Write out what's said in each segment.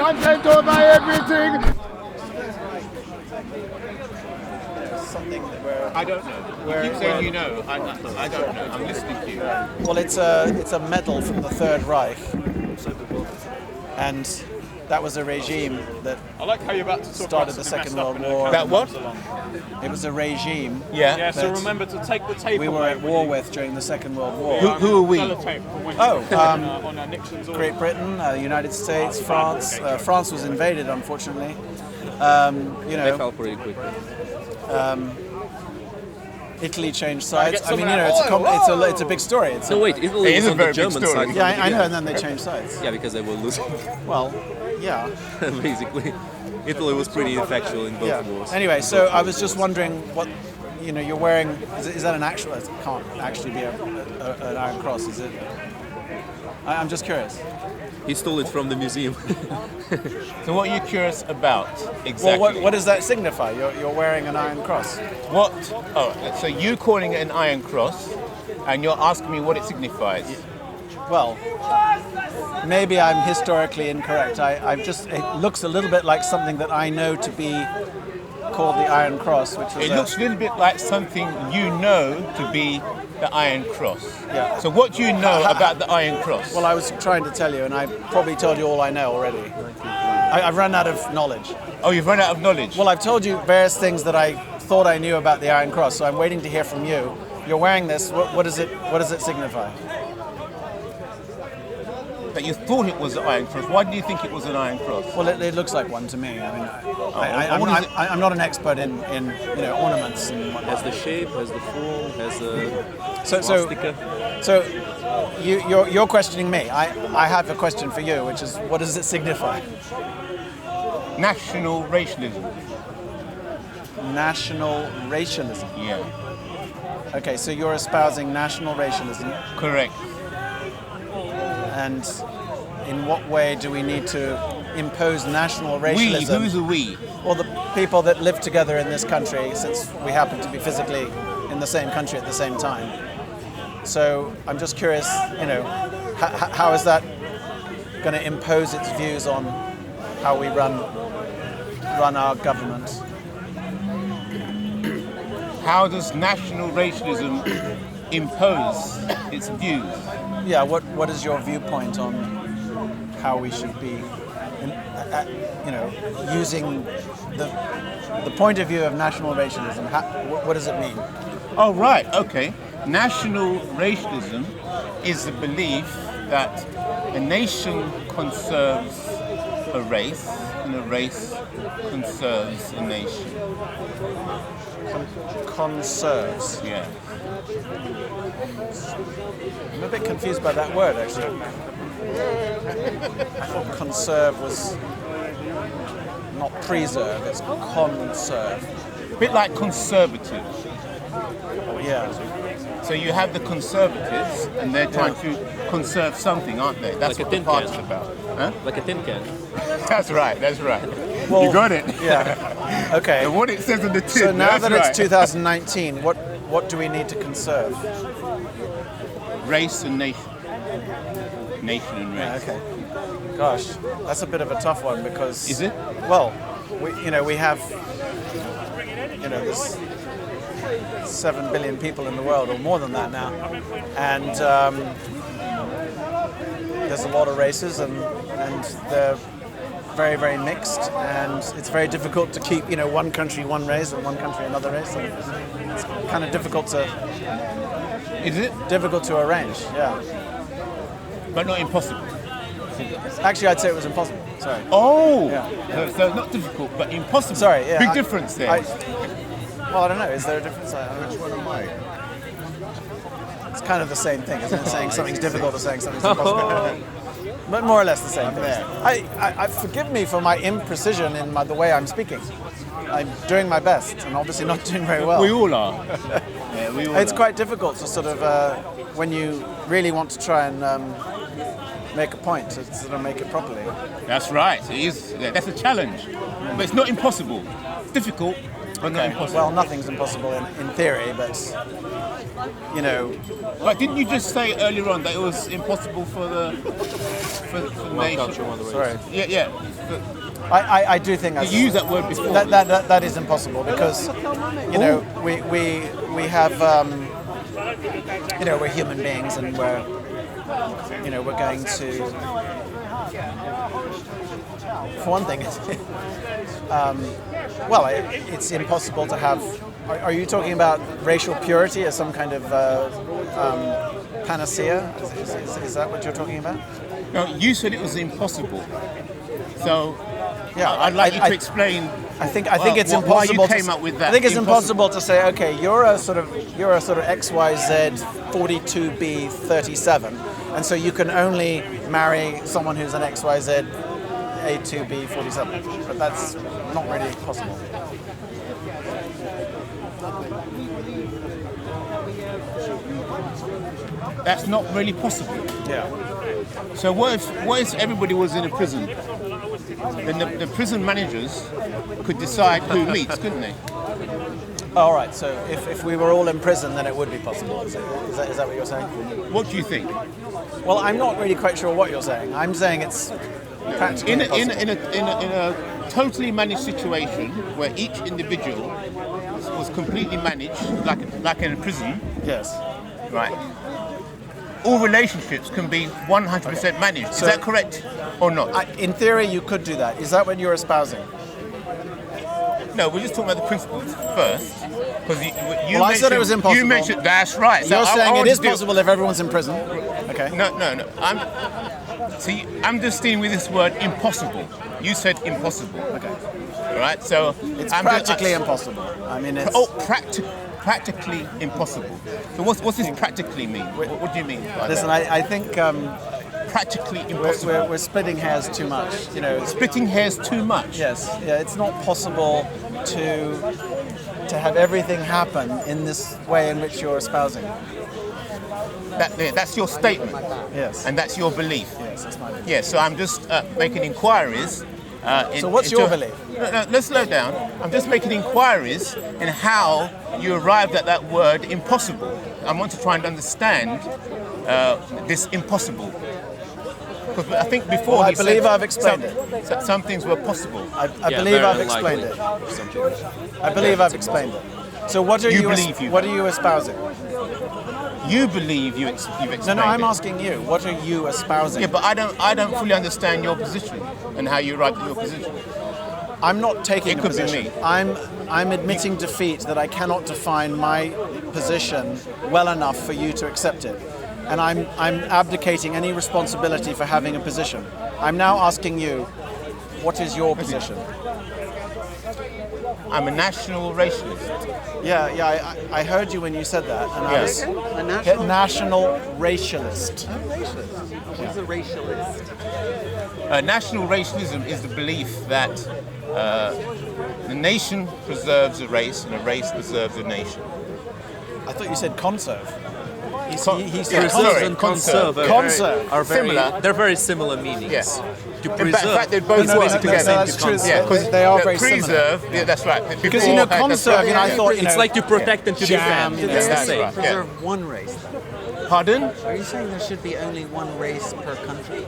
content over everything. Something that we're... I don't know. You keep saying you know. I don't know. I'm listening to you. Well, it's a medal from the Third Reich, and that was a regime that I like how you're about to talk started the Second World War. That what? It was a regime. Yeah. So remember to take the tape we were at war with during the Second World War. Who are we? On Nixon's order. Great Britain, the United States, France. France was invaded, unfortunately. They fell pretty quickly. Italy changed sides. I mean, it's a big story. So wait, Italy was on the German side. Yeah, I know, and then they changed sides. Yeah, because they were losing. Well, yeah. Basically, Italy was pretty ineffectual in both wars. Anyway, so I was just wondering what, you're wearing. Is that an actual? It can't actually be an Iron Cross, is it? I'm just curious. He stole it from the museum. So what are you curious about exactly? Well, what does that signify? You're wearing an Iron Cross. What? Oh, so you calling it an Iron Cross, and you're asking me what it signifies? Well, maybe I'm historically incorrect. It looks a little bit like something that I know to be called the Iron Cross, which is It looks a little bit like something you know to be the Iron Cross. Yeah. So what do you know about the Iron Cross? Well, I was trying to tell you, and I probably told you all I know already. I've run out of knowledge. Oh, you've run out of knowledge? Well, I've told you various things that I thought I knew about the Iron Cross, so I'm waiting to hear from you. You're wearing this. What does it signify? That you thought it was the Iron Cross. Why do you think it was an Iron Cross? Well, it looks like one to me. I mean, I'm not an expert in ornaments and whatnot. Has the shape, has the form, has the swastika. So you're questioning me. I have a question for you, which is, what does it signify? National racialism. National racialism. Yeah. Okay, so you're espousing national racialism. Correct. And in what way do we need to impose national racialism? We? Who's a we? Well, the people that live together in this country, since we happen to be physically in the same country at the same time. So I'm just curious, how is that going to impose its views on how we run our government? How does national racialism impose its views? Yeah, what is your viewpoint on how we should be, using the point of view of national racialism? What does it mean? Oh, right, okay. National racialism is the belief that a nation conserves a race and a race conserves a nation. Conserves. Yeah. I'm a bit confused by that word, actually. I thought conserve was not preserve, it's conserve. A bit like conservative. Yeah. So you have the conservatives, and they're trying to conserve something, aren't they? That's Like a what the tin party's can. about. Huh? Like a tin can. That's right. Well, you got it. Yeah. Okay. And what it says on the tin. So now that right. it's 2019, what do we need to conserve? Race and nation. Nation and race. Okay. Gosh, that's a bit of a tough one because. Is it? Well, we have there's 7 billion people in the world, or more than that now, and there's a lot of races, and they're very, very mixed, and it's very difficult to keep one country one race and one country another race. And it's kind of difficult to. Is it? Difficult to arrange, yeah. But not impossible. Actually, I'd say it was impossible. Sorry. Oh! Yeah. So not difficult, but impossible. Sorry, yeah. Big difference there. Well, I don't know. Is there a difference? Which one am I? It's kind of the same thing, isn't it? Saying something's difficult or saying something's impossible. But more or less the same thing. I forgive me for my imprecision in the way I'm speaking. I'm doing my best, and obviously not doing very well. We all are. Yeah, we all It's are. quite difficult to sort of, when you really want to try and make a point, to sort of make it properly. That's right. It is. Yeah, that's a challenge. But it's not impossible. It's difficult, but not Okay. impossible. Well, nothing's impossible in theory, but you know, But didn't you just say earlier on that it was impossible for the One culture, nation? one race. sorry. Yeah. But I do think that's, you used that word before. that is impossible because you know we have you know, we're human beings and we're going to, for one thing, well, it's impossible to have. Are you talking about racial purity as some kind of panacea? Is that what you're talking about? No, you said it was impossible. So Yeah, I'd like you to explain. I think it's why impossible. you came up with that. I think it's impossible to say, okay, you're a sort of XYZ 42B 37, and so you can only marry someone who's an XYZ A2B 47. But that's not really possible. That's not really possible. Yeah. So what if everybody was in a prison? Then the prison managers could decide who meets, couldn't they? All right. So if we were all in prison, then it would be possible. Is that what you're saying? What do you think? Well, I'm not really quite sure what you're saying. I'm saying it's practically In impossible. a totally managed situation where each individual was completely managed, like in a prison, Yes. right? All relationships can be 100% managed. Is So- that correct or not? In theory, you could do that. Is that what you're espousing? No, we're just talking about the principles first. Because you Well, I said it was impossible. You mentioned that's right. So You're I saying it want is to do- possible if everyone's in prison. Okay. No. I'm just dealing with this word impossible. You said impossible. Okay. All right. So It's I'm practically just, impossible. I mean, it's. practically impossible. So what's this practically mean? What do you mean by Listen, that? I think Practically impossible. we're splitting hairs too much. You know. Splitting hairs too much. Yes. Yeah. It's not possible to have everything happen in this way in which you're espousing. That's your statement. Yes. And that's your belief. Yes, that's my belief. Yeah. So I'm just making inquiries. So what's your belief? No, let's slow down. I'm just making inquiries in how you arrived at that word impossible. I want to try and understand this impossible. Because I think before Well, I he believe said I've explained some things were possible. I Yeah, believe very I've explained unlikely. it. I believe I've explained it. So what are You you? believe you- What are you espousing? You believe you've explained No, I'm it. asking you. What are you espousing? Yeah, but I don't fully understand your position and how you arrived at your position. I'm not taking It a could be position. me. I'm admitting defeat that I cannot define my position well enough for you to accept it. And I'm abdicating any responsibility for having a position. I'm now asking you, what is your position? I'm a national racialist. Yeah, I heard you when you said that. And Yes. I was A national national racialist. Who's a racialist? National racialism is the belief that the nation preserves a race and a race preserves a nation. I thought you said conserve. He Yeah, said sorry, Preserve and conserve are Conserve. are very Similar. they're very similar meanings. Yes. To In preserve. fact, they both No, work no, together. that's true. Yeah, because They are very preserve. similar. Yeah, that's right. Because you know, conserve, I thought, It's like to protect and to jam, defend. you know, It's the that's same. right. Preserve one race. Pardon? Are you saying there should be only one race per country?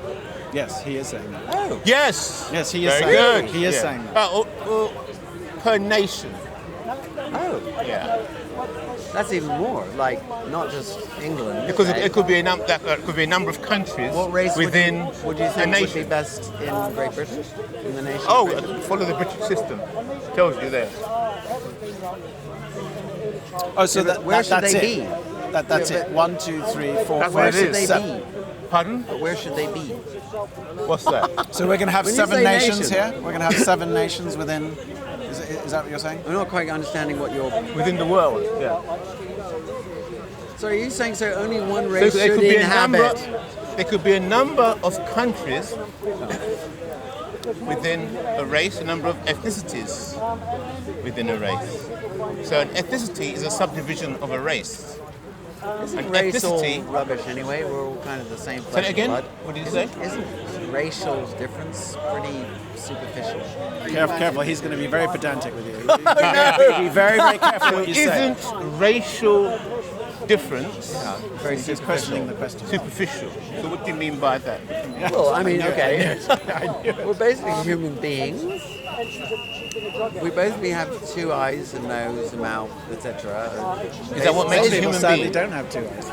Yes, he is saying that. Yes. Yes, he is Very saying good. that. He is Yeah. saying that. Per nation. Oh, Yeah. that's even more. Like not just England. Because right? it could be could be a number of countries What race within would you a think would be nation. best in Great Britain? In the nation? Oh, of Britain? follow the British system. Tells you there. Oh, so Where should that's they it. be? That's Yeah, it. 1, 2, 3, 4, That's 5, what it Should is. they 7. be? Pardon? But where should they be? What's that? So we're going to have When you 7 say nations nation- here. We're going to have 7 nations within. Is that what you're saying? I'm not quite understanding what you're. Within the world. Yeah. So are you saying so only one So race there should could be a number. inhabit? There could be a number of countries within a race, a number of ethnicities within a race. So an ethnicity is a subdivision of a race. Isn't And race all ethnicity. rubbish anyway? We're all kind of the same Say flesh it and again. blood. What did you say? Isn't racial difference pretty superficial? Careful, he's going to be very pedantic with you. Be very, very careful what you say. Isn't racial difference Very He's questioning the question. superficial? So what do you mean by that? Well, I mean, okay. We're basically human beings. We basically have 2 eyes, a nose, a mouth, etc. Is that what makes Most a people human sadly being? don't have 2 eyes.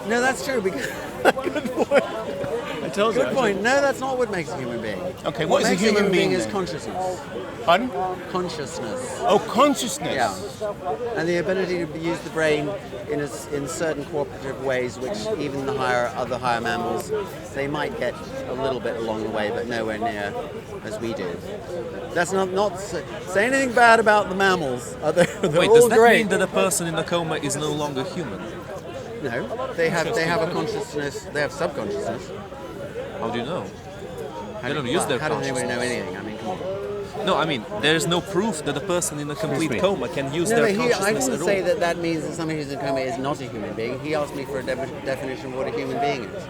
No, that's true. Because I told you. good point. No, that's not what makes a human being. Okay, what is a makes human being is then? consciousness. Pardon? Consciousness. Oh, consciousness. Yeah, and the ability to use the brain in certain cooperative ways, which even the other higher mammals, they might get a little bit along the way, but nowhere near as we do. That's not say anything bad about the mammals. They're Wait, all does that great. mean that a person in a coma is no longer human? No, they have a consciousness. They have subconsciousness. How do you know? They don't use their How does anybody know consciousness. anything? I mean, come on. No, I mean, there's no proof that a person in a complete coma can use No, their but I consciousness didn't at say all. that means that somebody who's in a coma is not a human being. He asked me for a definition of what a human being is.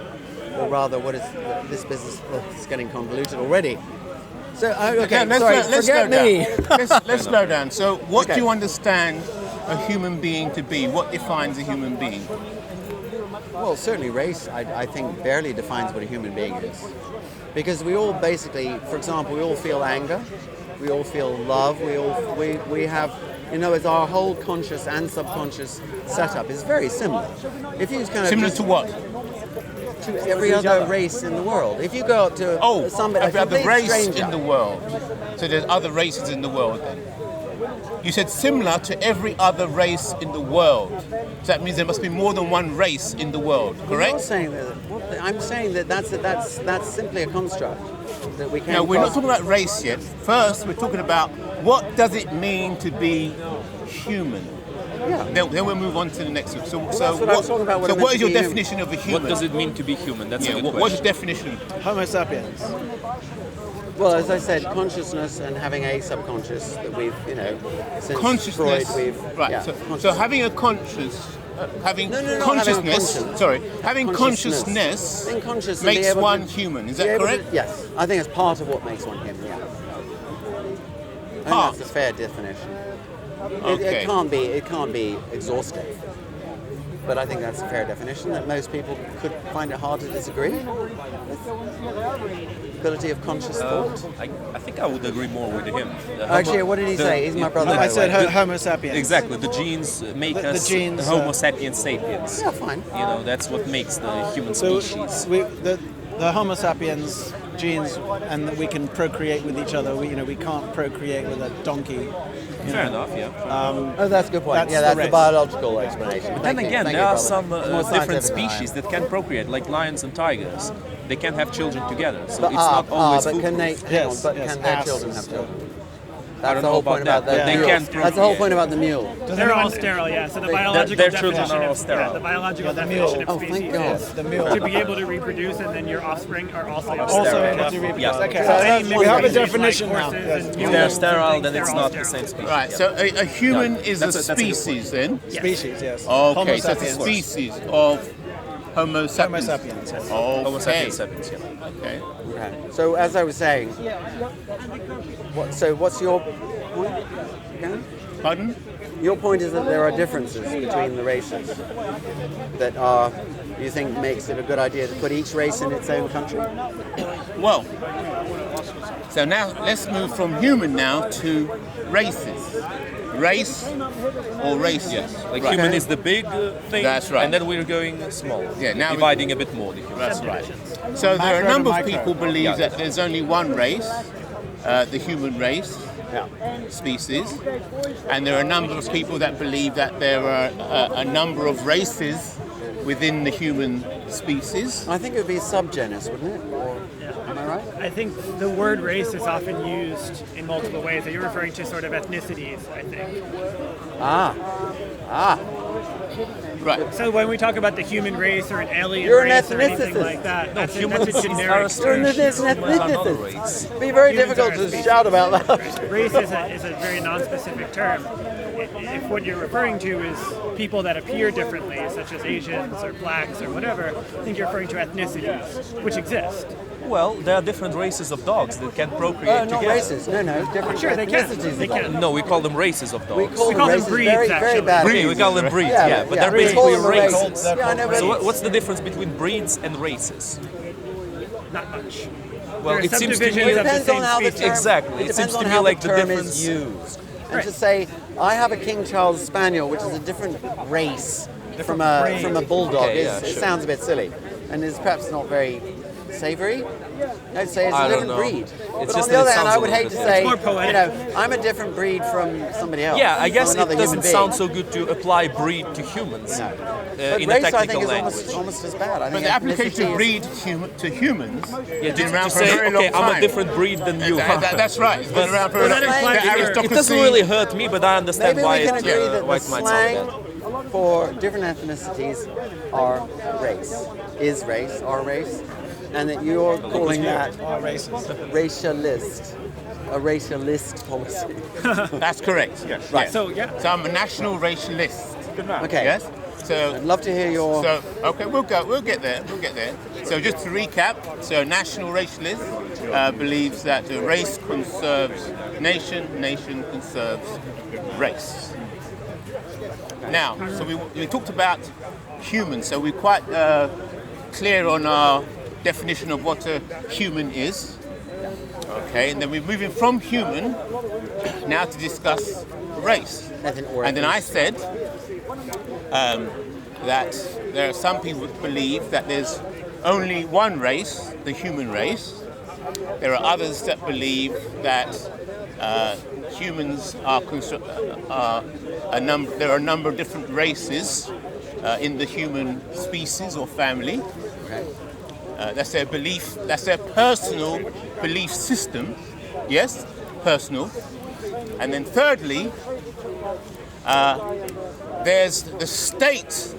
Or rather, what is this business? Well, it's getting convoluted already. So, okay, Let's sorry, slow forget me. down. Let's slow down. So what Okay. do you understand a human being to be? What defines a human being? Well, certainly race, I think, barely defines what a human being is. Because we all basically, for example, we all feel anger, we all feel love, we have, it's our whole conscious and subconscious setup is very similar. If you kind of Similar just- to what? to every other race in the world. If you go up to Oh, somebody, every other complete race stranger, in the world. So there's other races in the world then. You said similar to every other race in the world. So that means there must be more than one race in the world, I'm not correct? saying that. I'm saying that that's simply a construct that we can't. No, we're not talking about race yet. First, we're talking about what does it mean to be human. Yeah. Then we'll move on to the next one. So what I was talking about, what so it what meant is to your be definition of a human? What does it mean to be human? That's a Yeah, good what's your question. definition? Homo sapiens. Well, as I said, consciousness and having a subconscious that we've, since Consciousness. Freud, we've Right. Yeah, So consciousness. having a conscious, having No, having a consciousness. conscience. Sorry, having Consciousness. consciousness Being conscious and be makes able one to- human. Is be that able to- correct? yes, I think it's part of what makes one human. Yeah, I think Part. that's a fair definition. Okay. It can't be exhaustive, but I think that's a fair definition that most people could find it hard to disagree with. Ability of conscious thought. I think I would agree more with him. Actually, what did he say? He's my brother. I by the said way. Homo sapiens. Exactly, the genes make The us genes, Homo sapiens sapiens. Yeah, fine. That's what makes the human So species. the Homo sapiens genes, and that we can procreate with each other. We can't procreate with a donkey. Fair enough, yeah. Oh, that's a good point. That's yeah, the that's the rest. biological explanation. But then Thank you, again, thank there you, are brother. some It's more different scientific than I am. species that can procreate, like lions and tigers. They can have children together, so But, it's not always but can they? foolproof. Yes, But yes, can their asses. children have children? I That's don't the know whole about point about that. the They mule. can That's the whole procreate. point about the mule. They're all sterile, yeah. So the biological their children definition are all of sterile. the biological Yeah, the definition mule. of Oh, species thank God. is The mule. to be able to reproduce, and then your offspring are also able Also to able to reproduce. Yeah. Okay, So that's we one have a reason. definition now. Horses Yes. and If mules they're and sterile, things, then they're it's all not the sterile. same species. Right. So a human Yeah, is that's a a good species then. Species, yes. Okay. Homo So it's a sapiens. species of Homo Homo sapiens. sapiens. Yes. Homo Okay. sapiens sapiens, yeah. Okay. Okay. So as I was saying, what's your point? Again? Pardon? Your point is that there are differences between the races that are, you think, makes it a good idea to put each race in its own country? Well, so now let's move from human now to races. Race or races? Yes, like Right. human is the big thing, That's right. and then we're going small. Yeah, now we- dividing a bit more. The human. That's right. So there are a Macro number to of micro. people believe Yeah. that there's only one race, the human race, Yeah. species, and there are a number of people that believe that there are a number of races within the human species. I think it would be subgenus, wouldn't it? Or, am I right? I think the word race is often used in multiple ways. You're referring to sort of ethnicities, I think. Right. So when we talk about the human race or an alien You're an race or anything ethnicist. like that, that's a Humans generic are term. another race. It'd be very Humans difficult are a to species. shout about that. Race is a very non-specific term. If what you're referring to is people that appear differently, such as Asians or blacks or whatever, I think you're referring to ethnicities, which exist. Well, there are different races of dogs that can procreate Not together. races. No, different Sure, they can. ethnicities. They of dogs. can. No, we call them races of dogs. We call them call them races breeds, very, actually. very bad. Okay, we call them breeds, but they're we basically call them races. Yeah, I know, but So what's the difference between breeds and races? Not much. Well, There are it seems to subdivisions me of the depends same on how the species. term, Exactly. It It seems depends to on me how like the the term difference- is used. And Right. to say, I have a King Charles Spaniel, which is a different race from a bulldog, Okay, yeah, it sure. sounds a bit silly, and is perhaps not very savoury. I'd say it's I a don't different know. breed. It's But just on the that it other hand, sounds I a would little hate to bit say, more poetic. I'm a different breed from somebody else. Yeah, I guess from it another human doesn't sound being. so good to apply breed to humans No. But in a race, I technical think, is language. almost as bad. I But think the application of ethnicity breed to humans Yeah, has been to around for a say, very okay, long time. I'm a different breed than you. That's right. It's been around for a that long implies time. that It doesn't really hurt me, but I understand Maybe why we can agree that why the it might sound slang bad. for different ethnicities are race, are race, and that you're calling that All races. racialist, a racialist policy. That's correct. Yes. Right. So, yeah. So I'm a national racialist. Okay. Yes. So I'd love to hear your. So, okay, we'll get there. So just to recap, so national racialist believes that the race conserves nation, nation conserves race. Now, so we talked about human, so we're quite clear on our definition of what a human is. Okay, and then we're moving from human now to discuss race. And then I said that there are some people who believe that there's only one race, the human race. There are others that believe that humans are there are a number of different races in the human species or family. That's their belief. That's their personal belief system. Yes, personal. And then thirdly, there's the state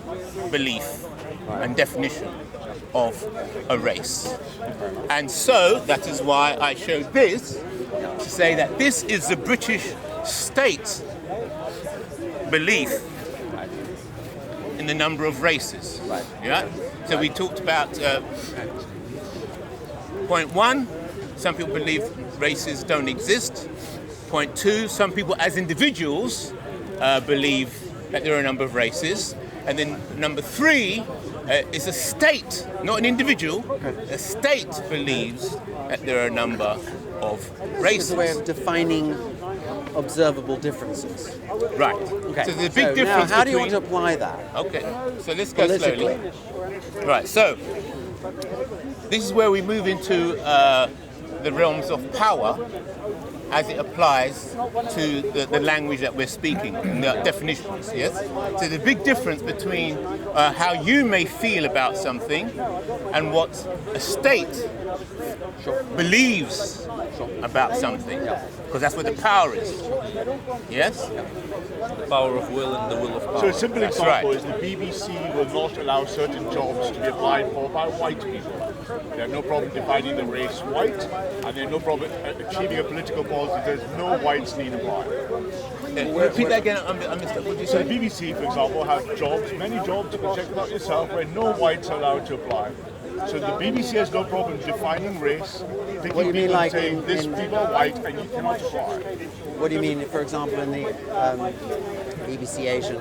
belief and definition of a race. And so that is why I showed this to say that this is the British state belief in the number of races. Yeah. So we talked about point one, some people believe races don't exist. Point two, some people as individuals believe that there are a number of races. And then number three is a state, not an individual. A state believes that there are a number of races. It's a way of defining observable differences. Right. Okay. So there's a big difference now, how do you want between... to apply that? Okay, so let's go Politically. slowly. Right, so this is where we move into the realms of power as it applies to the language that we're speaking, and the definitions, yes? So the big difference between how you may feel about something and what a state believes about something, because that's where the power is. Yes? The power of will and the will of power. So a simple That's example right. is the BBC will not allow certain jobs to be applied for by white people. They have no problem defining the race white, and they have no problem achieving a political policy. There's no whites need apply. Repeat that again, I missed that. What did you So say? the BBC, for example, have jobs, many jobs, you can check them out yourself, where no whites are allowed to apply. So the BBC has no problem defining race, picking What do you mean, people like and saying this in- people are white and you cannot apply. What do you mean, for example, in the BBC Asian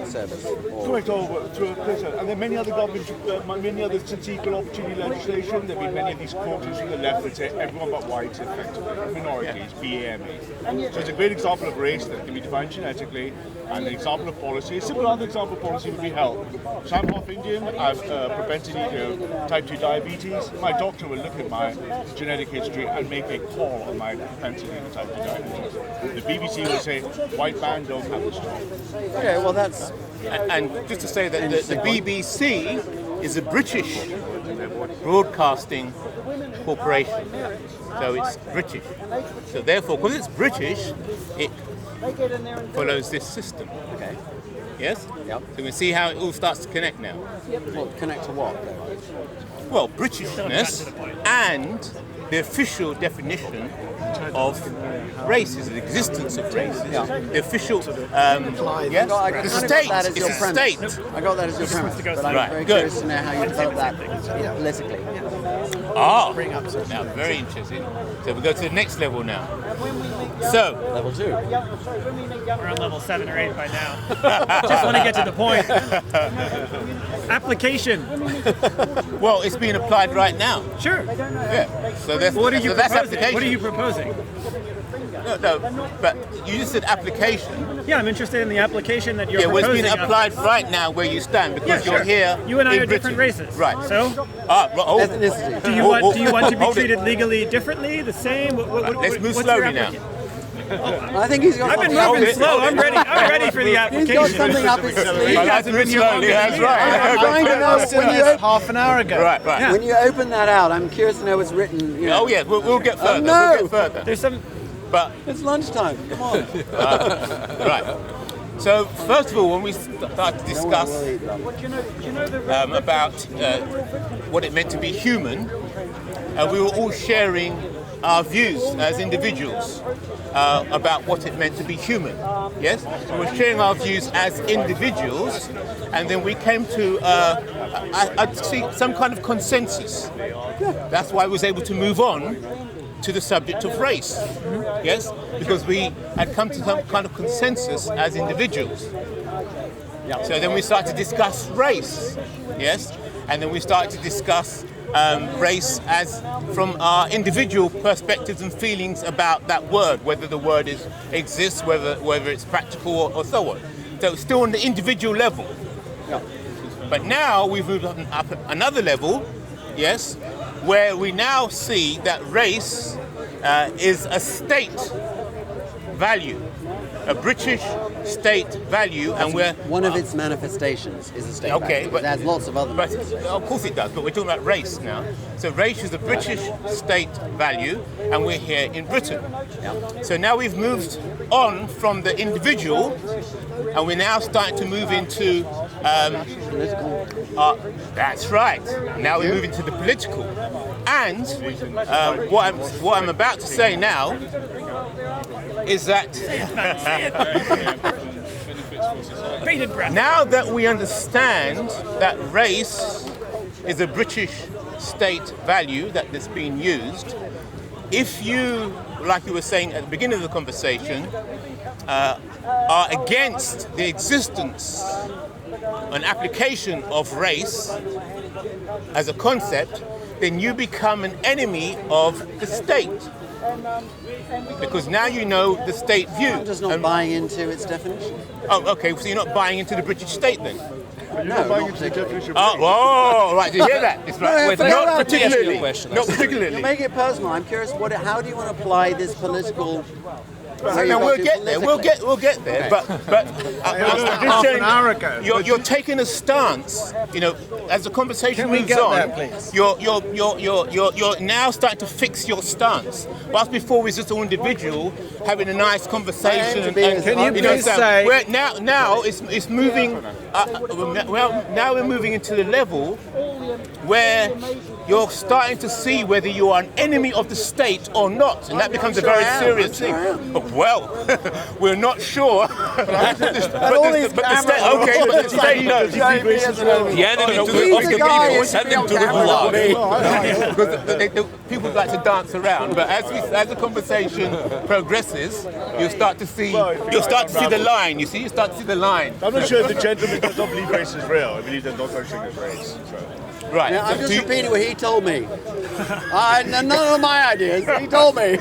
service? Or, Correct, to a place, and there are many other government, many other since equal opportunity legislation. There have been many of these quotas from the left that say everyone but whites, effectively, minorities, BAME. So it's a great example of race that can be defined genetically, and an example of policy. A simple other example of policy would be health. So I'm half Indian. I've propensity to type 2 diabetes. My doctor will look at my genetic history and make a call on my propensity to type 2 diabetes. The BBC will say white man don't have this job. okay, well that's And just to say that the BBC is a British broadcasting corporation. So it's British. So therefore, because it's British, it follows this system. Okay. Yes? Yep. So we see how it all starts to connect now. Well, connect to what? Well, Britishness and the official definition of races, the existence of races, the official, yes, the state, it's a state. I got that as your premise, but I'm Right, very good. curious to know how you develop that politically. Ah, now very interesting. So we go to the next level now. So, Level 2. We're on level 7 or 8 by now. Just want to get to the point. Application. well, it's being applied right now. Sure. Yeah. So that's, What are you so that's proposing? application. What are you proposing? No, but you just said application. Yeah, I'm interested in the application that you're Yeah, well, it's proposing. being applied right now where you stand because Yeah, you're sure. here. You and I in are different Britain. races. Right. So, Ethnicity. do you want to be treated legally differently, the same? Let's move what's your slowly now. application? I think he's got I've been something moving it. slow. I'm ready for the He's got application. something up his sleeve. You guys have been here longer than That's me. right. I'm trying to know when you, half an hour ago. Right. Yeah. when you open that out, I'm curious to know what's written. You know. Oh yeah, we'll get further. no. We'll get further. There's some. But It's lunchtime. Come on. right. So first of all, when we start to discuss about what it meant to be human, we were all sharing our views as individuals about what it meant to be human. Yes, we were sharing our views as individuals, and then we came to I'd see some kind of consensus. That's why I was able to move on to the subject of race. Yes, because we had come to some kind of consensus as individuals. So then we started to discuss race. Yes, and then we started to discuss race as from our individual perspectives and feelings about that word, whether the word exists, whether it's practical or so on. So it's still on the individual level. But now we've moved up another level, yes, where we now see that race is a state value, a British state value, and we're One of its manifestations is a state. Okay, value. but- It has lots of other. But of course it does, but we're talking about race now. So race is a British state value, and we're here in Britain. So now we've moved on from the individual, and we're now starting to move into. That's right. Now we're moving to the political, and what I'm about to say now is that. Bated breath. Now that we understand that race is a British state value that's being used, if you, like you were saying at the beginning of the conversation, are against the existence and application of race as a concept, then you become an enemy of the state. Because now you know the state view. I'm just not buying into its definition. Oh, okay, so you're not buying into the British state then? You're No, not buying not into the definition of Oh, race. whoa, right, did you hear that? It's right. Wait, Not forget particularly. question. Not You're particularly. making it personal. I'm curious. How do you want to apply this political? No, we'll get there. We'll get there. But I'm just saying, an hour ago. you're taking a stance. You know, as the conversation Can we moves get on, there, please? you're now starting to fix your stance. Whilst before we was just all individual having a nice conversation. Can you please so say- we're now it's moving. Well, now we're moving into the level where you're starting to see whether you are an enemy of the state or not, and that becoms a very serious thing. Well, we're not sure. But the state, okay, but the state knows. The enemy of the people, send them to the gulag. Because people like to dance around, but as the conversation progresses, you'll start to see the line. You see, you start to see the line. I'm not sure if the gentleman does not believe race is real. I believe there's no such thing as race. So. Right. Yeah, I'm so just do you- repeating what he told me. None of my ideas. He told me.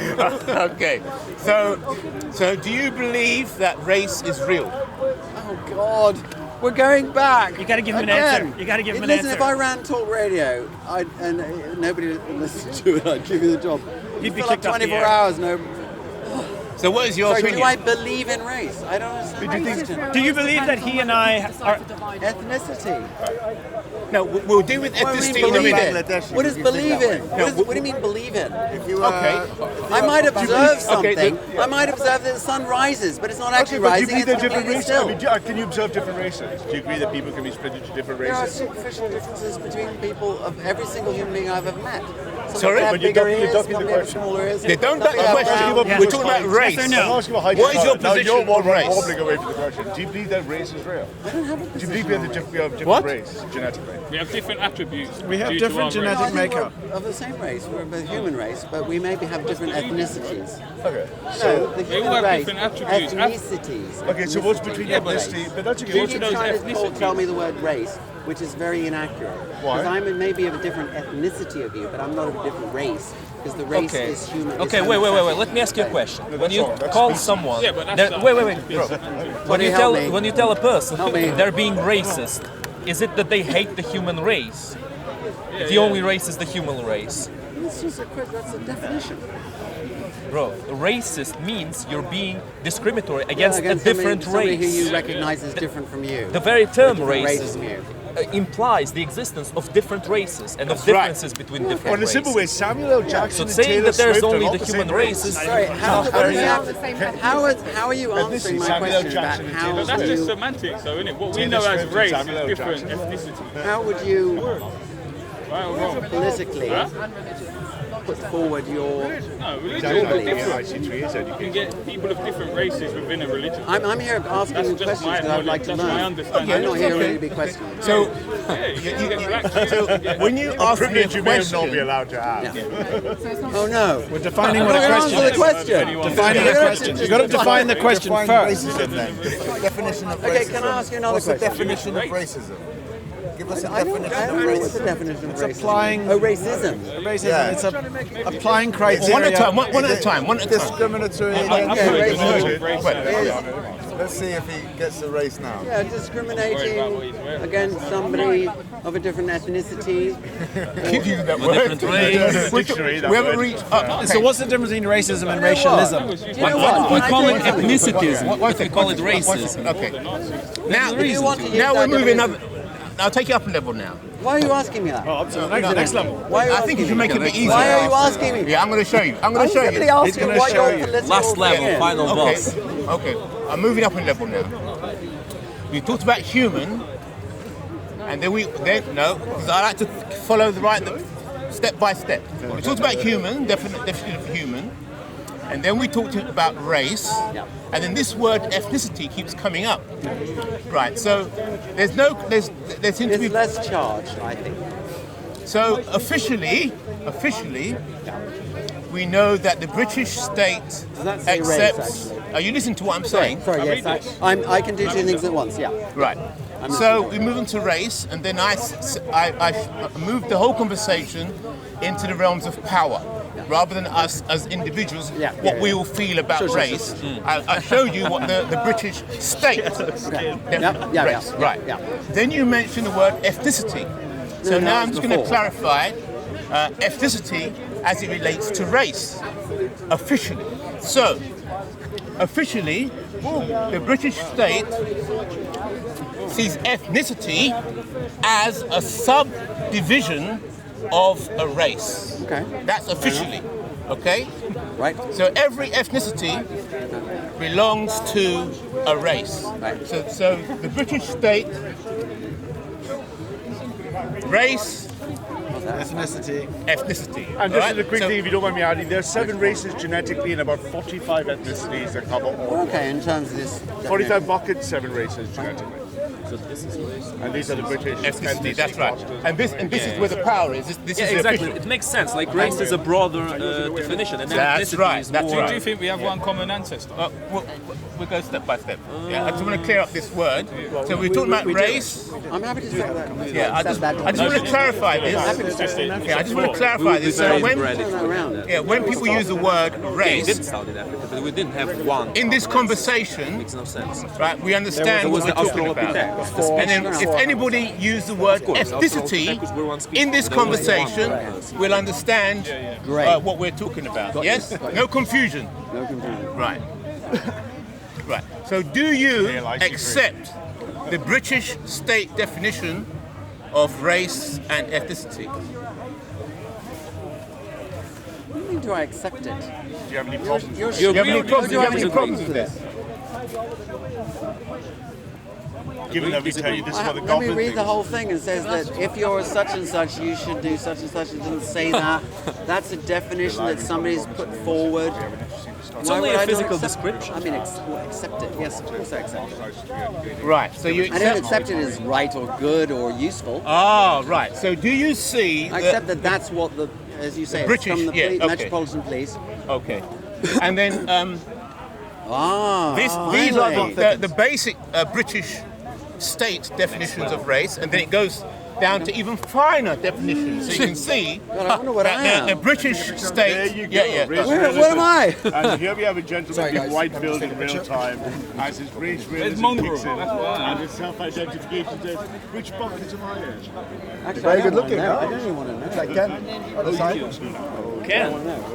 Okay. So do you believe that race is real? Oh God, we're going back. You gotta give him an Again. answer. You gotta give him an Listen, answer. if I ran talk radio and nobody listened to it, I'd give you the job. You'd be Fill up kicked off the 24 air. hours. No. So what is your Sorry, do opinion? I believe in race? I don't understand. Do you believe that he and I are? Ethnicity. No, we'll deal with What do you ethnicity mean in a believe minute. in? What does believe in? What do you mean believe in? Okay. I might observe Okay, something. I might observe that the sun rises, but it's not actually Okay, but do you rising. believe It's there are different completely races? still. Can you observe different races? Do you agree that people can be split into different There are races? superficial differences between people of every single human being I've ever met. Some Sorry? may have But you're bigger ducking ears, the some may have question. smaller ears. They don't some duck may the have question. round- We're talking about race. Yes or no? I'm asking about What is your now position you're on race? wobbling away from the question. Do you believe that race is real? I don't have a Do you position believe we have on it. different What? race genetically? We have different attributes. We have due to different our race. genetic I think makeup. we're of the same race. We're a human race, but we maybe have different ethnicities. Okay. So the They all human have race, different attributes. ethnicities. Okay, so what's between ethnicity? But that's okay. You What's keep those trying to ethnicities? tell me the word race, which is very inaccurate. Why? Because I'm maybe of a different ethnicity of you, but I'm not of a different race. Because the race Okay. is human. Okay, is wait. homosexual. Let me ask you a question. When that's you all. That's call species. someone, Yeah, but that's they're- not- wait, bro. Buddy, help me. When you tell a person Help me. they're being racist, is it that they hate the human race? The only race is the human race. It's just that's a definition. Bro, racist means you're being discriminatory against a different somebody who race. you recognize as different from you. The very term Different race racism from you. implies the existence of different races and of right. differences between different Well, in a races. simple way, Samuel L. Jackson So and saying Taylor that there's Swift are only not the the human same race race. is Sorry, how are you answering Ethnicity, my Samuel L. question about Jackson and how Taylor That's do just you, semantics, though, isn't it? What we Taylor know as Swift and race Samuel L. is different Jackson. ethnicity. how would you Right or wrong? politically Huh? put forward your No, religions Exactly, are like the different. IC3 is You can education. get people of different races within a religion. I'm here asking That's you just questions my because I'd like to knowledge, that's my learn. understanding. I'm not here Okay. really to be questioned. So, Yeah, you get black Jews, you get- when you ask me a Privilege you may not be question, allowed to have. Oh no. We're defining I'm what not a going to question answer the is. question. Defining a question. You've got to define the question first. Racism then. Definition of Okay, racism. can I ask you another What's the question? definition of racism? Give us a I don't definition of know what's the racism. definition of racism. applying- Oh, racism. Racism, Yeah. it's applying criteria. one at a time, one at a time, one at a time. Discriminatory I'm against sure Okay, you can racism. know race now. Let's see if he gets the race now. Yeah, discriminating against somebody of a different ethnicity. Keep using that A word. different race. Dictionary, that We haven't word. reached. So what's the difference between racism and racialism? Do you know what? We Can I call tell it you something? ethnicism. We call it racism. Okay. Now, If you want to use now we're that moving definition- up. I'll take you up a level now. Why are you asking me that? Oh, up to the next level. Why are you I think asking you should me? make it a bit easier. Why are you asking me? Yeah, I'm going to show you. I'm going I'm to show simply you. asking gonna what show your you. political Last level, thing is. final Okay. boss. Okay. I'm moving up a level now. We talked about human, and then no, because I like to follow the step by step. We talked about human, definition of human, and then we talked about race, and then this word ethnicity keeps coming up. Right. So there seems to be It's less charged, I think. So officially, we know that the British state Does that say race, accepts. actually? Are you listening to what I'm saying? Sorry, yes, I can do two things at once, yeah. Right. So we move into race, and then I moved the whole conversation into the realms of power, rather than us as individuals, what we all feel about race. I showed you what the British state. Race. Right. yeah. Then you mentioned the word ethnicity. So now I'm just going to clarify ethnicity as it relates to race, officially. So, officially, the British state sees ethnicity as a subdivision of a race. Okay. That's officially, okay? Right? So every ethnicity belongs to a race. Right. So the British state, race, Ethnicity. ethnicity. And just alright? as a quick So- thing, if you don't mind me adding, there are 7 races genetically and about 45 ethnicities that cover all. Okay, in terms of this. 45 buckets, 7 races genetically. And these are the British ethnicity, that's right. And this is where the power is. This Yeah, is the exactly. official. It makes sense. Like race is a broader definition, and then That's ethnicity right, is that's more. right. Do you think we have one common ancestor? We'll go step by step. Yeah, I just want to clear up this word. So we're talking about race. I'm happy to say that. Yeah, I just want to clarify this. Happy to say that. Yeah, I just want to clarify this. So when Around. people use the word Yeah, it race didn't sound in Africa, but we didn't have one. in this conversation, Makes no sense. right? We understand what we're talking about. And then if anybody use the word ethnicity in this conversation, we'll understand what we're talking about. Yes? No confusion. No confusion. Right. Right. So do you accept the British state definition of race and ethnicity? What do you mean, do I accept it? Do you have any problems? You're Do you have any you're- problems? do I have any problems with this? this? Given that we tell you this is what the Let me goblin read thinks. the whole thing. It says that if you're such and such, you should do such and such. It doesn't say that. That's a definition that somebody's put forward. It's Why only would a I not physical accept- description. I mean, accept it. Yes, of course I accept it. Right. So you I don't accept. accept it as right or good or useful. Ah, right. So do you see? I accept that that's what the, as you say, it's British, from the yeah, okay. Metropolitan Police. Okay. And then these are finally. the basic British state definitions of race, and then it goes down to even finer definitions. So you can see God, I wonder what I that a am. British There state. you go. Yeah. Race Where realism. am I? And here we have a gentleman being white billed in real time as his race realism mongrel. kicks in, That's why. and his self-identification says, which bucket am I in? Actually, Very I don't good looking, wanna know. huh? I don't even want to know. It's like Ken. Other side.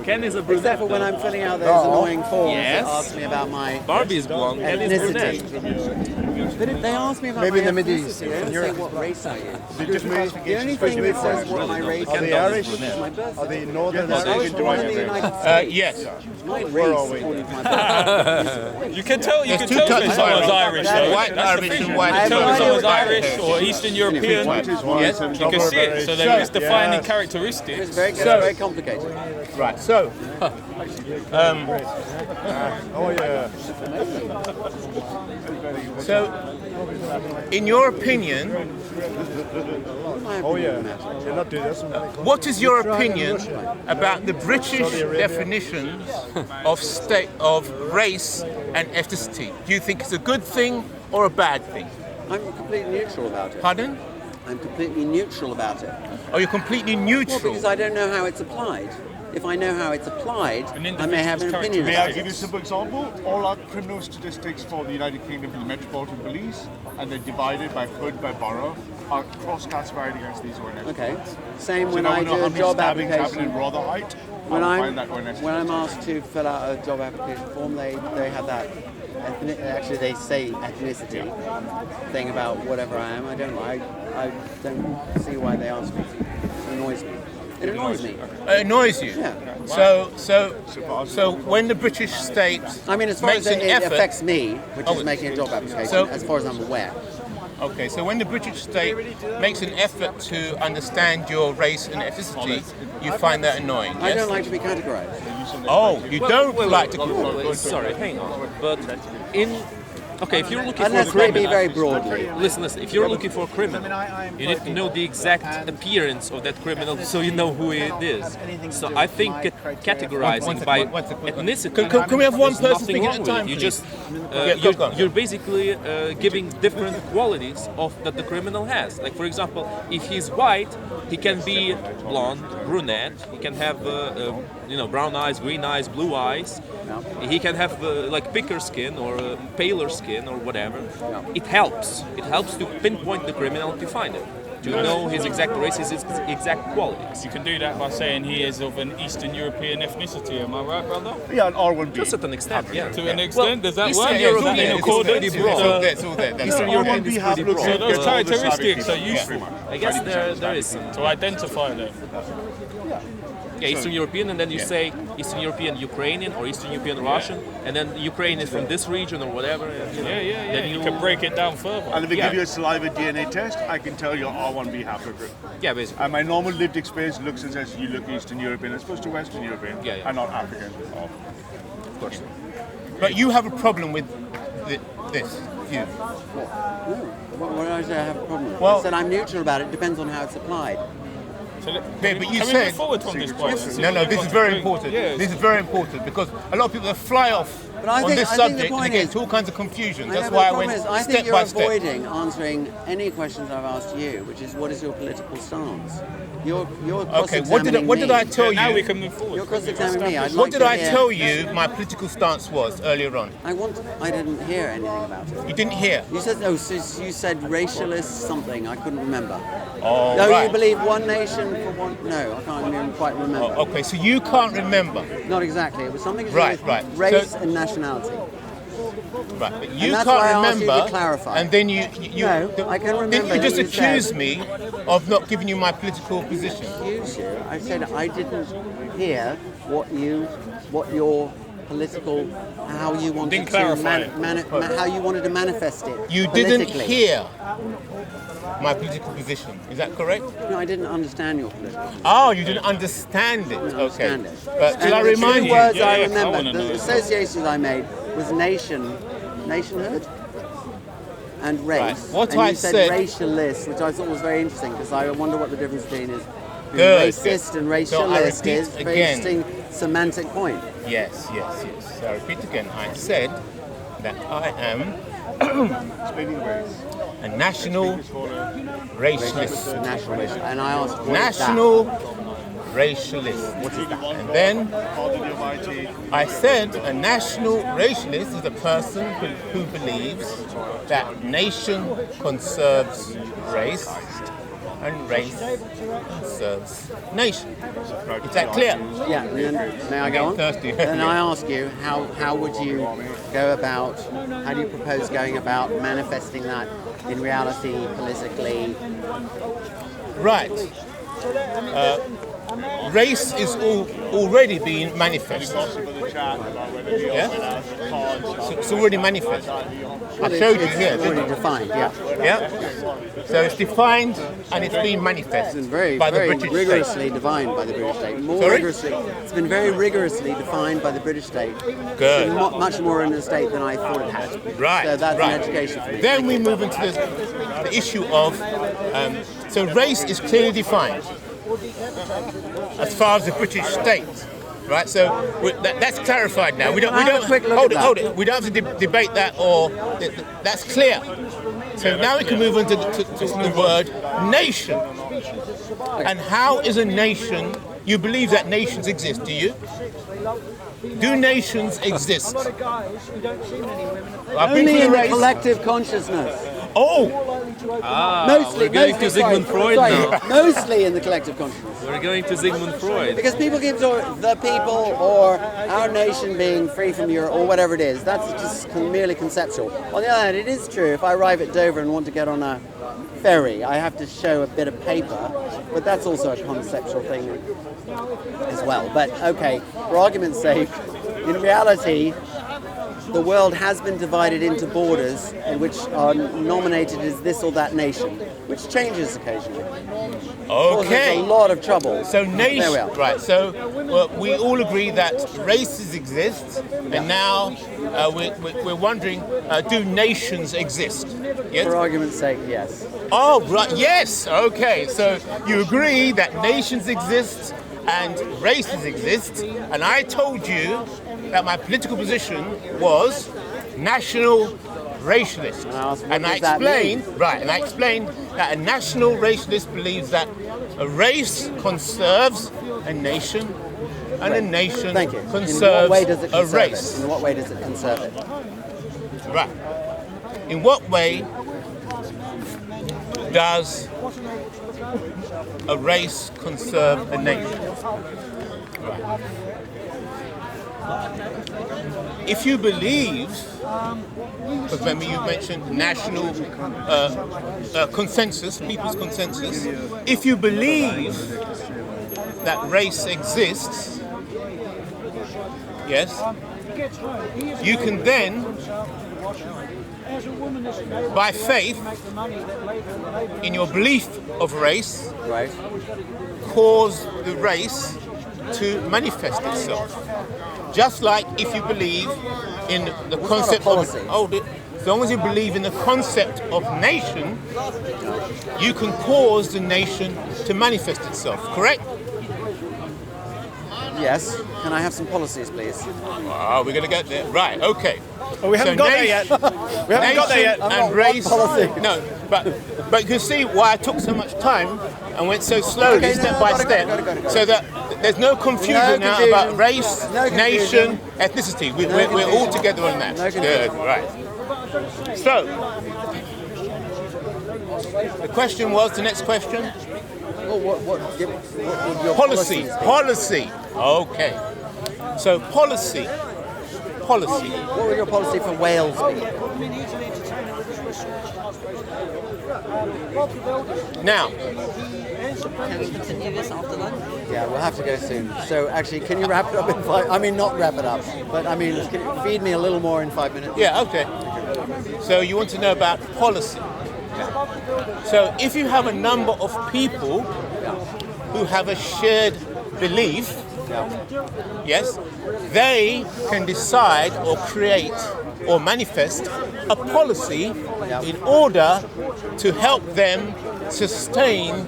Ken is a brunette. Except for when I'm filling out those Oh. annoying forms Yes. that ask me about my Barbie is blonde, Ken is ethnicity. brunette. They ask me about Maybe my in the Middle ethnicity. East, They don't in say Europe. what race I am. The different The classifications, only thing especially that says what my race Are is they Irish? is my birth Are they certificate. Northern Yeah, I Irish? was born in the United States. Yes. My race, according to my birth You can tell. You There's can two tell types when of someone's Irish. Irish. though. White That's the Irish thing. and You white can tell when Irish. someone's White Irish hair. or Eastern European. White is white, Yes. and You can see it. So there is defining It's characteristics. very, it's very complicated. Right. So Oh yeah. so in your opinion, Oh yeah. They're not doing this. what is your opinion about the British definitions of state of race and ethnicity? Do you think it's a good thing or a bad thing? I'm completely neutral about it. Pardon? I'm completely neutral about it. Are you completely Well, neutral? because I don't know how it's applied. If I know how it's applied, I may have an opinion May I about give you a it. simple example? All our criminal statistics for the United Kingdom for the Metropolitan Police, and they're divided by hood, by borough, are cross-classified against these ONS. Okay. Same So when now I we know do how a many job stabbings happen application. in Rotherhithe. When I'll I'm find that ONS. when I'm asked to fill out a job application form, they have that. Actually, they say ethnicity thing about whatever I am. I don't see why they ask me. It annoys me. It annoys me. It annoys you. Yeah. So when the British state I mean, as far makes as an it effort, affects me, which Oh, is making a job application, so- as far as I'm aware. okay, so when the British state makes an effort to understand your race and ethnicity, you find that annoying. I Yes? don't like to be categorized. Oh, you don't like to. Sorry, hang on. But okay, if you're looking Unless for a maybe criminal, very broadly. listen. If you're looking for a criminal, you need to know the exact appearance of that criminal so you know who it is. So I think categorizing by ethnicity. Can we have one there's person nothing speaking wrong at a with it. time, You please? just go on. you're basically giving different qualities of that the criminal has. Like for example, if he's white, he can be blonde, brunette. He can have brown eyes, green eyes, blue eyes. He can have like thicker skin or paler skin or whatever. It helps. It helps to pinpoint the criminal to find it, to know his exact race, his exact qualities. You can do that by saying he is of an Eastern European ethnicity. Am I right, brother? Yeah, an R1B. Just at an extent, yeah. To an extent, does that Eastern work? European Is that in is accordance pretty with broad. It's all there. That's Eastern all. European is R1B pretty looks broad. So those all the characteristics Slavic are people. useful I guess there is some. to identify them. Yeah, Eastern European, and then you say Eastern European Ukrainian or Eastern European Russian, and then Ukraine is from this region or whatever. And, Yeah. Then You can break it down further. And if they Yeah. give you a saliva DNA test, I can tell you're R1B haplogroup. Yeah, basically. And my normal lived experience looks and says, you look Eastern European as opposed to Western European, Yeah. and not African. Of course. But you have a problem with this. You. What did I say I have a problem with? Well- I said I'm neutral about it. Depends on how it's applied. So Yeah, but you can we said- move forward from this point? No, this is very important. Yeah. This is very important because a lot of people fly off But I on think- this I think the subject and point they get is- into all kinds of confusion. I That's know, why the I problem went is, I step think you're by step. avoiding answering any questions I've asked you, which is what is your political stance? You're Okay, cross-examining what did I me. tell Now we you? can move forward. You're cross-examining me. I'd What like did to I hear- tell you my political stance was earlier on? I didn't hear anything about it. You didn't hear. You said you said racialist something. I couldn't remember. Oh, No, right. you believe one nation for one. No, I can't even quite remember. Oh, okay, so you can't remember. Not exactly. It was something to do Right, with right. race So- and nationality. Right, but And you that's why I can't asked you to remember, clarify. and then you No, I can remember Didn't you that just you accuse said- me of not giving you my political position? Accuse you. I said I didn't hear what your political, how you wanted Didn't to clarify it. how you wanted to manifest it. You didn't politically. hear my political position. Is that correct? No, I didn't understand your political position. Oh, you didn't understand it. I didn't Okay. understand it. But And did I the remind two you? words Yeah, I yeah, I remember, wanna know. the associations I made was nationhood, and race. Right. What and I you said said- racialist, which I thought was very interesting because I wonder what the difference between is Good. racist and So I racialist repeat is. Very again. interesting semantic point. Yes. So I repeat again. I said that I am Explaining race. a national racialist. Nationalist. And I asked, what is National racialist. that? What is that? And then Pardon the Almighty. I said a national racialist is a person who believes that nation conserves race and race conserves nation. Is that clear? Yeah, and then, may I go on? Thirsty. Then I ask you, how would you go about, how do you propose going about manifesting that in reality, politically? Right. Race is already being manifest. Yeah? So it's already manifest. I showed you It's here. already Didn't defined, yeah. I? Yeah. So it's defined and it's being manifest It's been very, by the very British rigorously state. defined by the British state. More Sorry? rigorously, it's been very rigorously defined by the British state. Good. Much more in the state than I thought it had. Right. So that's right. an education for me. Then we move into the issue of so race is clearly defined as far as the British state. Right, so that's clarified now. We don't. Can I have a quick look Hold at it. that? Hold it. We don't have to debate that, or that's clear. So now we can move on to the word nation. And how is a nation? You believe that nations exist? Do you? Do nations exist? I've been Only to in the race. collective consciousness. Oh, Mostly, we're going mostly, to Sigmund sorry, Freud sorry, now. Mostly in the collective consciousness. We're going to Sigmund Freud. Because people keep talking the people or our nation being free from Europe or whatever it is. That's just merely conceptual. On the other hand, it is true. If I arrive at Dover and want to get on a ferry, I have to show a bit of paper, but that's also a conceptual thing as well. But okay, for argument's sake, in reality, the world has been divided into borders which are nominated as this or that nation, which changes occasionally. Causes okay. a lot of trouble. So There we nation, are. right? So we all agree that races exist, and now we're wondering, do nations exist? Yes. For argument's sake, yes. Oh, right. Yes. Okay. So you agree that nations exist and races exist, and I told you that my political position was national racialist. And I asked, what does that mean? And I explained that a national racialist believes that a race conserves a nation, and a nation Thank you. conserves In what way does it a conserve race. it? In what way does it conserve it? Right. In what way does a race conserve a nation? Right. If you believe, because remember you mentioned national consensus, people's consensus, if you believe that race exists, yes, you can then, by faith, in your belief of race, Right? cause the race to manifest itself. Just like if you believe in the concept policy. of as long as you believe in the concept of nation, you can cause the nation to manifest itself. Correct? Yes. Can I have some policies, please? Oh, we're going to get there. Right. Okay. Well, we haven't got there yet. We haven't got there yet. And race. No, but you can see why I took so much time and went so slowly, Okay, step by step, go. so that there's no confusion now confusion. about race, No nation, confusion. ethnicity. We're confusion. all together on that. No Good. confusion. Right. So the question was the next question. Well, what would your Policy. policies be? Policy. Okay. So policy. policy. What would your policy for Wales be? Now, Can we continue this after lunch? Yeah, we'll have to go soon. So actually, can you wrap it up in 5? I mean, not wrap it up, but I mean, can you feed me a little more in 5 minutes? yeah, okay. So you want to know about policy. So if you have a number of people who have a shared belief, yes, they can decide or create or manifest a policy in order to help them sustain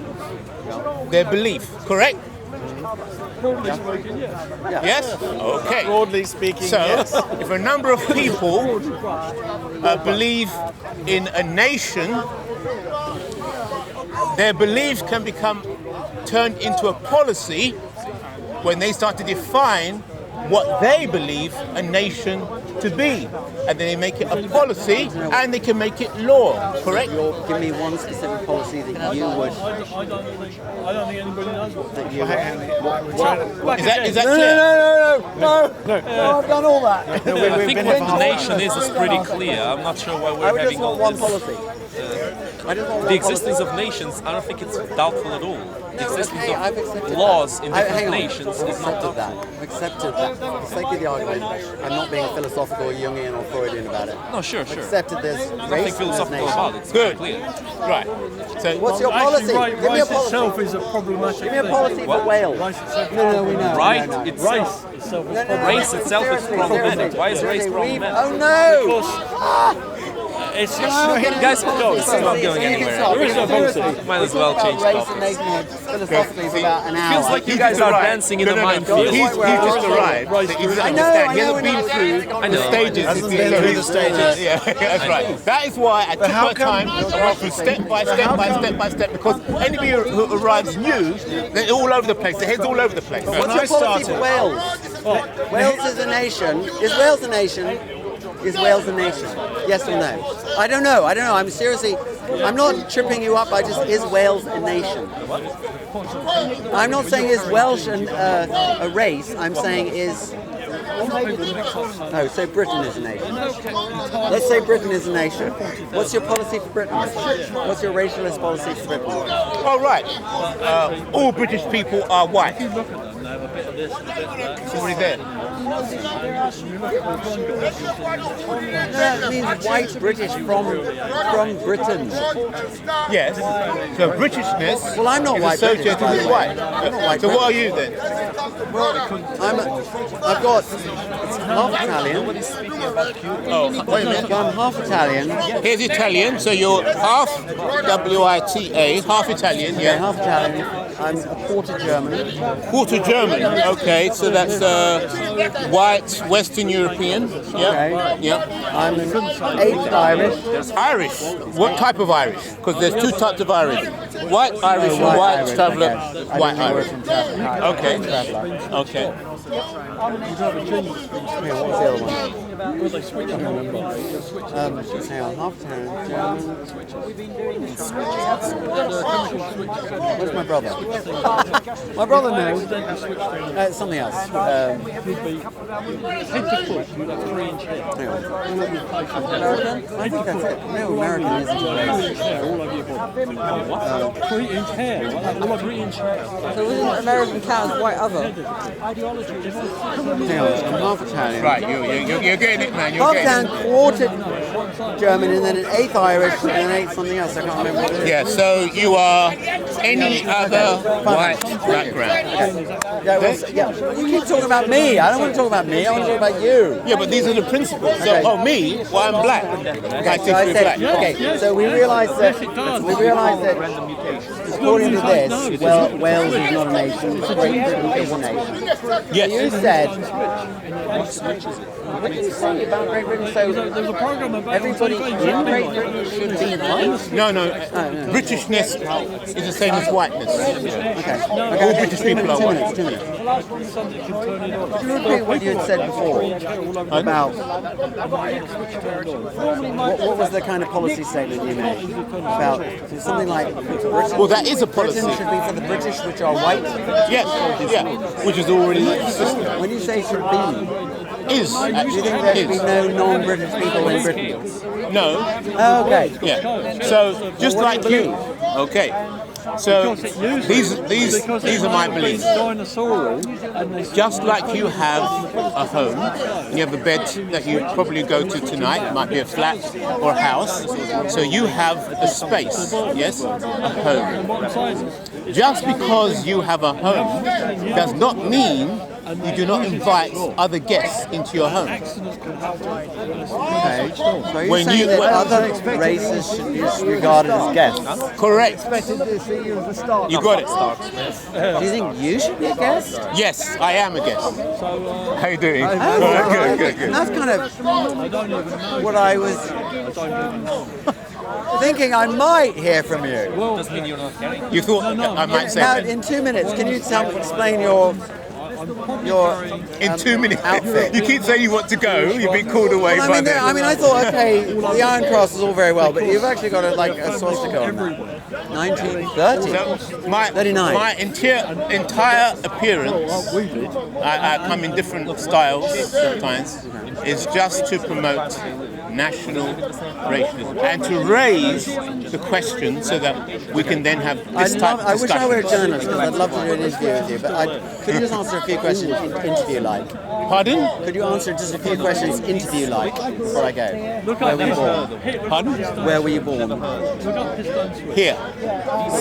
their belief, correct? Yes? Okay. Broadly speaking, So, yes. if a number of people believe in a nation, their belief can become turned into a policy when they start to define what they believe a nation to be. And then they make it a policy and they can make it law, correct? Give me one specific policy that you would. I don't think anybody knows what. That you Is that clear? No, I've done all that. I think what the nation is pretty clear. I'm not sure why I we're would just having all want one this. policy. I just want The one existence policy. of nations, I don't think it's doubtful at all. The existence Okay, I've of accepted laws that. in Hang different on. nations I've is not accepted that. doubtful. I've accepted that. For the sake of the argument, I'm not being philosophical, Jungian, or Freudian about it. No, sure, I've sure. accepted this. Nothing Race philosophical as about nation. it. It's Good. clear. Right. So, What's your policy? Actually, Give me a race itself policy. is a problematic Give me a thing. policy for What? Wales. Race itself. No, we know. Right No. itself. Race itself is No, no, no, Race no, itself is seriously, problematic. seriously. Why is race Seriously, problematic? Oh no! It's Guys, no, it's not going anywhere. There is no policy. Might as well change race topics. and nationhood philosophically for about an hour. Feels like you guys are dancing in a minefield. He's just arrived. So he doesn't I know, understand. I He know, hasn't been through I the know. stages. Hasn't been through the stages. Yeah, that's right. That is why I took how my time. come- I went through step by step, because anybody who arrives new, they're all over the place. Their head's all over the place. What's your policy for Wales? Wales is a nation. Is Wales a nation? Is Wales a nation? Yes or no? I don't know. I'm seriously. I'm not tripping you up. Is Wales a nation? I'm not saying is Welsh a race. I'm saying is. Oh, so Britain is a nation. Let's say Britain is a nation. What's your policy for Britain? What's your racialist policy for Britain? All right. All British people are white. Somebody there. That means white British from Britain. Yes. So Britishness Well, I'm not is white British, associated by the with way. white. I'm not white So what are British. you then? I've got half Italian. Oh, wait a minute. I'm half Italian. Here's Italian, so you're half WITA, half Italian, Yeah, yeah. half Italian. I'm a quarter German. Quarter German, okay, so that's white Western European, yeah. Okay. Yeah. I'm an eighth Irish. Irish, what type of Irish? Because there's two types of Irish. White Irish and white white Irish, traveller, okay. I white didn't know Irish. it from traveller. Okay, okay. Here, what was the other one? Hang on, half Italian, German. Where's my brother? My brother knows. Something else. Hang on. American? I think that's it. No, American isn't a race. So isn't American cows white other? Hang on, I'm half Italian. Right, you're getting it, man, you're Half getting Italian, quarter German, and then an eighth Irish, and an eighth something else. I can't remember what it it. is. Yeah, so you are any other white background. Yeah, well, yeah. You keep talking about me. I don't want to talk about me. I want to talk about you. Yeah, but these are the principles. So, Okay. me, well, I'm black. I So think I we're said, black. okay. So we realised that according to this, well, Wales is not a nation. Great Britain is a nation. Yes. You said. What did you say about Great Britain? So There's a program about everybody in Great Britain should be white. No, Britishness is the same as whiteness. Okay. All British people are Two white. minutes. Could you repeat what you had said before about what was the kind of policy statement you made about something like Britain? Well, that is a policy. Britain should be for the British, which are white. Yes, yeah, which is already existing. When you say should be, Is. Do you think there should be no non-British people in Britain? No. Okay. Yeah. So just like you. Okay. So these are my beliefs. Just like you have a home, and you have a bed that you probably go to tonight, it might be a flat or a house. So you have a space, yes, a home. Just because you have a home does not mean you do not invite other guests into your home. Okay. So are you saying that other races should be regarded as guests? Correct. You got it. Do you think you should be a guest? Yes, I am a guest. How you doing? Good. That's kind of what I was thinking I might hear from you. Doesn't mean you're not caring. You thought I might say Now, that? in 2 minutes, can you explain your In 2 minutes. outfit? You keep saying you want to go. You've been called away Well, by them. I thought, okay, the Iron Cross is all very well, but you've actually got a swastika on that. 1930? So my 39. my entire appearance, I come in different styles sometimes, is just to promote national racialism and to raise the question so that we can then have this type of I wish I were a discussion. journalist because I'd love to do an interview with you, but could you just answer a few questions interview-like? Pardon? Could you answer just a few questions interview-like before I go? Where were you born? Pardon? Where were you born? Here.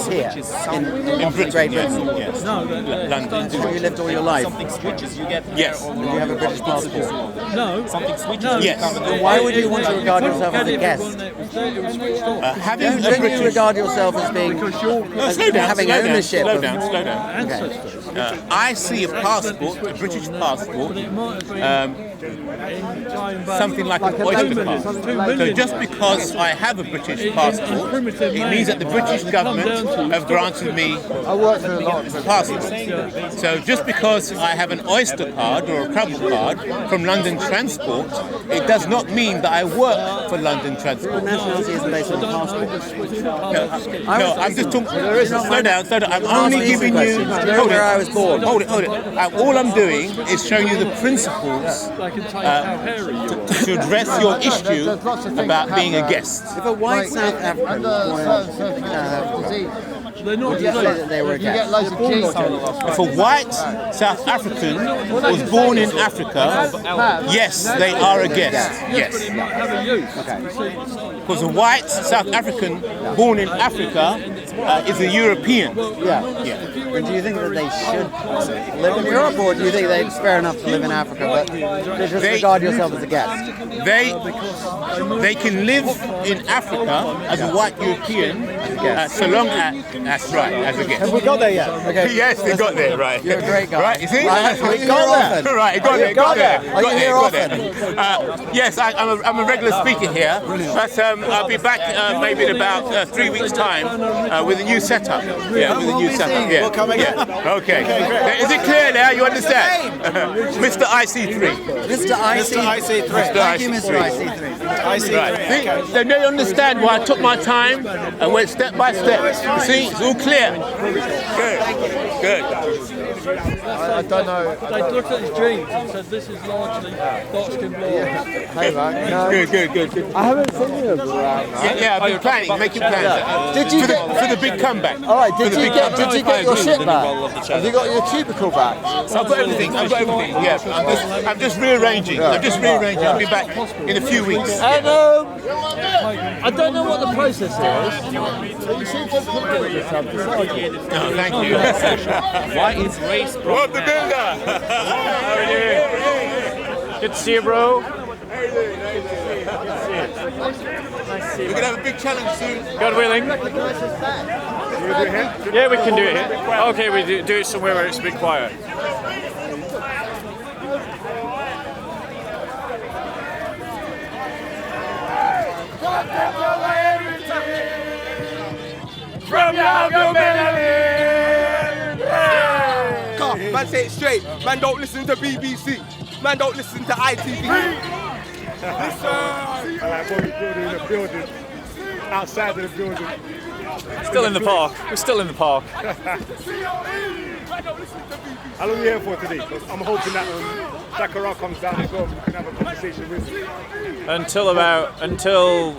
Here, in Britain, Great yes. Britain. Yes. London. Where you lived all your life? Something switches, you get Yes. Do you have a British passport? something switches. Yes. Why would you want to regard yourself as a guest? Having a Don't you British... regard yourself as being No, slow down, having slow down, ownership slow of- down, slow down. Okay. I see a passport, a British passport, something like an oyster card. So just because I have a British passport, it means that the British government have granted me a passport. So just because I have an oyster card or a travel card from London Transport, it does not mean that I work for London Transport. Nationality isn't based on passport. No, I'm just talking. Slow down, slow down. I'm only giving you. Do you know where I was born? Hold it. All I'm doing is showing you the principles to address your issue about being a guest. If a white South African would you say that they were a guest? If a white South African was born in Africa, yes, they are a guest. Yes. Because a white South African born in Africa is a European. Yeah. And do you think that they should live in Europe, or do you think that it's fair enough to live in Africa, but just regard yourself as a guest? They can live in Africa as a white European, so long as that's right, as a guest. Have we got there yet? Okay. Yes, they got there, right. You're a great guy. Right, you see? Right, are you here often? Right, it got there, Got there. Are you here got often? Yes, I'm a regular speaker here, but I'll be back maybe in about 3 weeks' time with a new setup. Yeah, with a new setup. Yeah. We'll come again. Yeah. Okay. Is it clear now? You understand? Mr. IC3. Mr. IC3. Thank you, Mr. IC3. Right. See, they understand why I took my time and went step by step. You see, it's all clear. Good. I don't know. They looked at his jeans and said, "This is largely dark-skinned blonde." Hey, man. No, Good. I haven't seen you around. Yeah, I've been planning, making plans. Did you for the big comeback. All right. Did you get your shit back? Have you got your cubicle back? So I've got everything. Yeah, I'm just rearranging. I'll be back in a few weeks. And I don't know what the process is, but you seem to have yourself decided. No, thank you. Why is race Rob the Builder! How are you? Good to see you, bro. We're going to have a big challenge soon. God willing. Yeah, we can do it here. Okay, we do it somewhere where it's a bit quiet. From your man, say it straight. Man, don't listen to BBC. Man, don't listen to ITV. Building. Outside of the building. Still in the park. We're still in the park. How long are you here for today? I'm hoping that Sakharov comes down as well, we can have a conversation with him. Until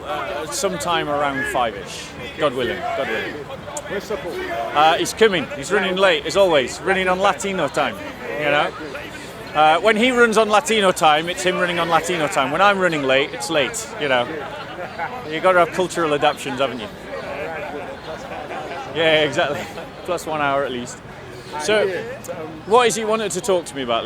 sometime around 5ish. God willing. God willing. Where's Sakharov? He's coming. He's running late as always. Running on Latino time. You know. When he runs on Latino time, it's him running on Latino time. When I'm running late, it's late. You know. You've got to have cultural adaptations, haven't you? Yeah, exactly. Plus 1 hour at least. So, what is he wanted to talk to me about?